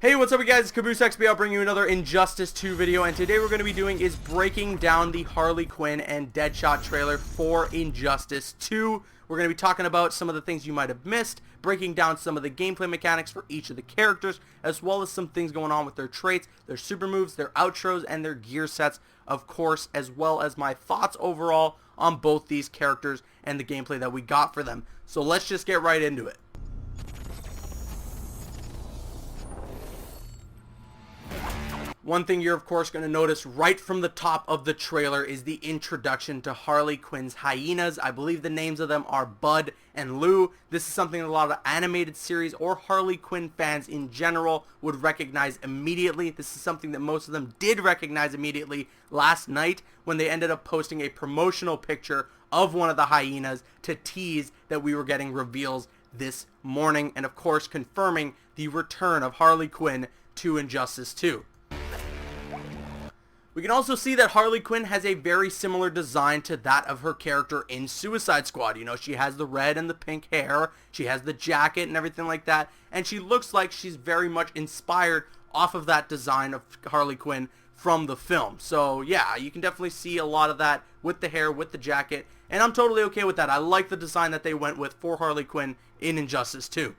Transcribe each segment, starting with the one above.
Hey, what's up you guys, it's Caboose XB. I'll bring you another Injustice 2 video, and today we're going to be doing is breaking down the Harley Quinn and Deadshot trailer for Injustice 2. We're going to be talking about some of the things you might have missed, breaking down some of the gameplay mechanics for each of the characters, as well as some things going on with their traits, their super moves, their outros, and their gear sets, of course, as well as my thoughts overall on both these characters and the gameplay that we got for them. So let's just get right into it. One thing you're of course going to notice right from the top of the trailer is the introduction to Harley Quinn's Hyenas. I believe the names of them are Bud and Lou. This is something that a lot of animated series or Harley Quinn fans in general would recognize immediately. This is something that most of them did recognize immediately last night when they ended up posting a promotional picture of one of the hyenas to tease that we were getting reveals this morning, and of course confirming the return of Harley Quinn to Injustice 2. We can also see that Harley Quinn has a very similar design to that of her character in Suicide Squad. You know, she has the red and the pink hair, she has the jacket and everything like that, and she looks like she's very much inspired off of that design of Harley Quinn from the film. So yeah, you can definitely see a lot of that with the hair, with the jacket, and I'm totally okay with that. I like the design that they went with for Harley Quinn in Injustice 2.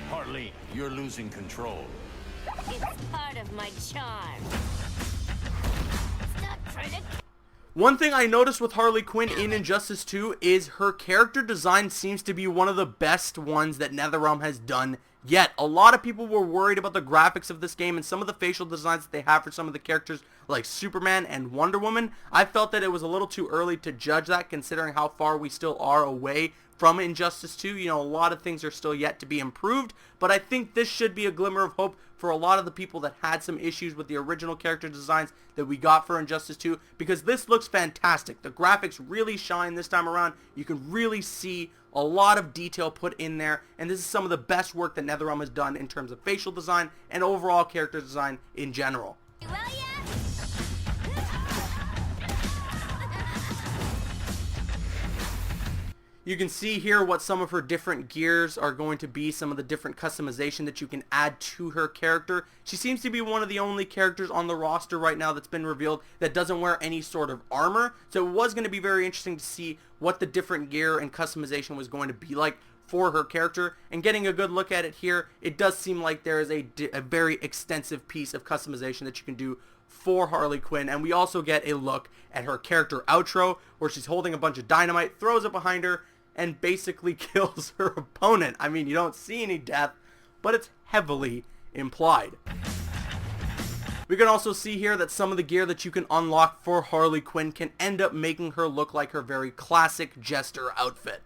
Harley, you're losing control. It's part of my charm. Stop trying to... One thing I noticed with Harley Quinn in Injustice 2 is her character design seems to be one of the best ones that NetherRealm has done yet. A lot of people were worried about the graphics of this game and some of the facial designs that they have for some of the characters like Superman and Wonder Woman. I felt that it was a little too early to judge that considering how far we still are away from Injustice 2. You know, a lot of things are still yet to be improved, but I think this should be a glimmer of hope for a lot of the people that had some issues with the original character designs that we got for Injustice 2, because this looks fantastic. The graphics really shine this time around. You can really see a lot of detail put in there, and this is some of the best work that NetherRealm has done in terms of facial design and overall character design in general. Will ya? You can see here what some of her different gears are going to be, some of the different customization that you can add to her character. She seems to be one of the only characters on the roster right now that's been revealed that doesn't wear any sort of armor. So it was going to be very interesting to see what the different gear and customization was going to be like for her character. And getting a good look at it here, it does seem like there is a very extensive piece of customization that you can do for Harley Quinn. And we also get a look at her character outro where she's holding a bunch of dynamite, throws it behind her, and basically kills her opponent. I mean, you don't see any death, but it's heavily implied. We can also see here that some of the gear that you can unlock for Harley Quinn can end up making her look like her very classic Jester outfit.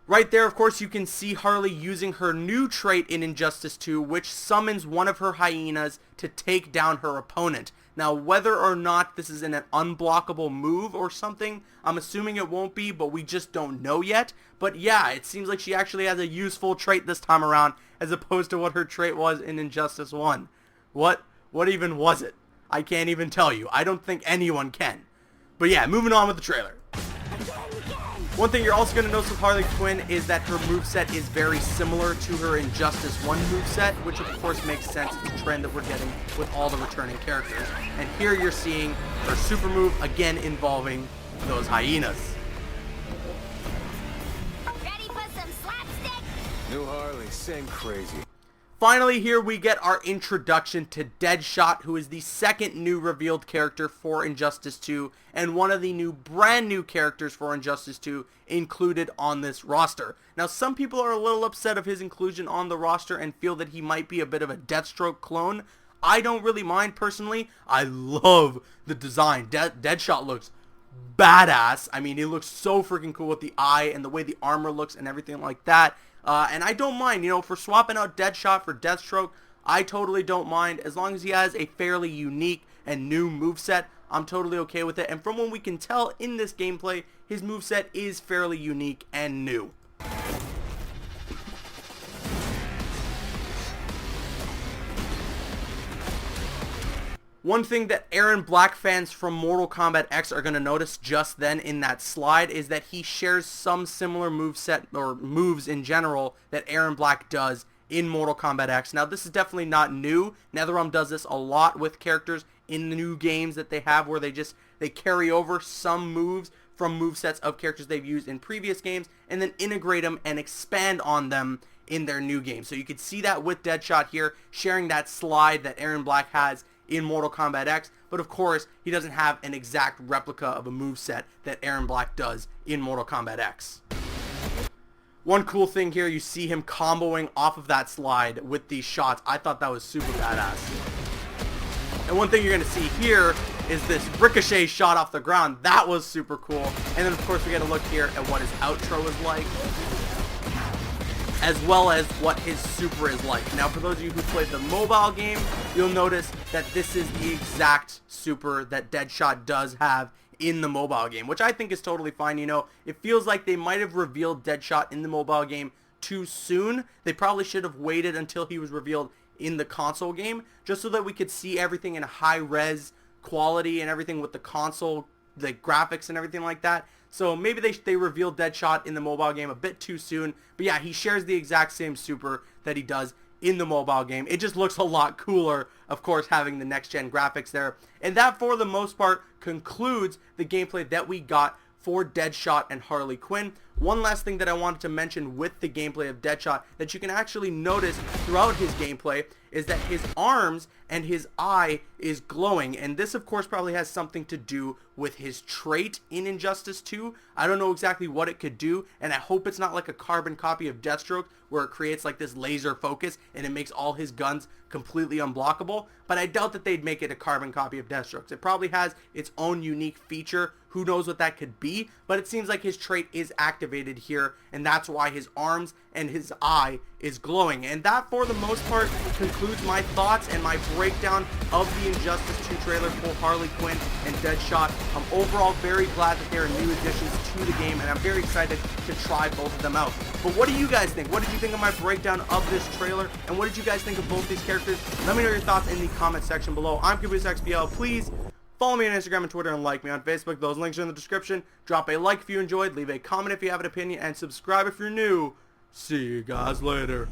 Right there, of course, you can see Harley using her new trait in Injustice 2, which summons one of her hyenas to take down her opponent. Now, whether or not this is an unblockable move or something, I'm assuming it won't be, but we just don't know yet. But yeah, it seems like she actually has a useful trait this time around, as opposed to what her trait was in Injustice 1. What even was it? I can't even tell you. I don't think anyone can. But yeah, moving on with the trailer. One thing you're also going to notice with Harley Quinn is that her moveset is very similar to her Injustice 1 moveset, which of course makes sense. It's a trend that we're getting with all the returning characters. And here you're seeing her super move, again involving those hyenas. Ready for some slapstick? New Harley, same crazy. Finally, here we get our introduction to Deadshot, who is the second new revealed character for Injustice 2, and one of the brand new characters for Injustice 2 included on this roster. Now, some people are a little upset of his inclusion on the roster and feel that he might be a bit of a Deathstroke clone. I don't really mind personally. I love the design. Deadshot looks badass. I mean, he looks so freaking cool with the eye and the way the armor looks and everything like that. And I don't mind, you know, for swapping out Deadshot for Deathstroke, I totally don't mind. As long as he has a fairly unique and new moveset, I'm totally okay with it. And from what we can tell in this gameplay, his moveset is fairly unique and new. One thing that Aaron Black fans from Mortal Kombat X are going to notice just then in that slide is that he shares some similar moveset or moves in general that Aaron Black does in Mortal Kombat X. Now, this is definitely not new. NetherRealm does this a lot with characters in the new games that they have, where they carry over some moves from movesets of characters they've used in previous games and then integrate them and expand on them in their new game. So you could see that with Deadshot here, sharing that slide that Aaron Black has in Mortal Kombat X, but of course, he doesn't have an exact replica of a moveset that Aaron Black does in Mortal Kombat X. One cool thing here, you see him comboing off of that slide with these shots. I thought that was super badass. And one thing you're going to see here is this ricochet shot off the ground. That was super cool. And then, of course, we get a look here at what his outro is like, as well as what his super is like. Now, for those of you who played the mobile game, you'll notice that this is the exact super that Deadshot does have in the mobile game, which I think is totally fine. You know, it feels like they might have revealed Deadshot in the mobile game too soon. They probably should have waited until he was revealed in the console game, just so that we could see everything in high res quality and everything with the console, the graphics and everything like that. So maybe they revealed Deadshot in the mobile game a bit too soon. But yeah, he shares the exact same super that he does in the mobile game. It just looks a lot cooler, of course, having the next gen graphics there. And that, for the most part, concludes the gameplay that we got for Deadshot and Harley Quinn. One last thing that I wanted to mention with the gameplay of Deadshot that you can actually notice throughout his gameplay is that his arms and his eye is glowing, and this of course probably has something to do with his trait in Injustice 2. I don't know exactly what it could do, and I hope it's not like a carbon copy of Deathstroke where it creates like this laser focus and it makes all his guns completely unblockable, but I doubt that they'd make it a carbon copy of Deathstroke's. It probably has its own unique feature. Who knows what that could be, but it seems like his trait is activated here, and that's why his arms and his eye is glowing. And that, for the most part, concludes my thoughts and my breakdown of the Injustice 2 trailer for Harley Quinn and Deadshot. I'm overall very glad that there are new additions to the game, and I'm very excited to try both of them out. But what do you guys think? What did you think of my breakdown of this trailer, and what did you guys think of both these characters? Let me know your thoughts in the comment section below. I'm CubusXPL. Please follow me on Instagram and Twitter, and like me on Facebook. Those links are in the description. Drop a like if you enjoyed, leave a comment if you have an opinion, and subscribe if you're new. See you guys later.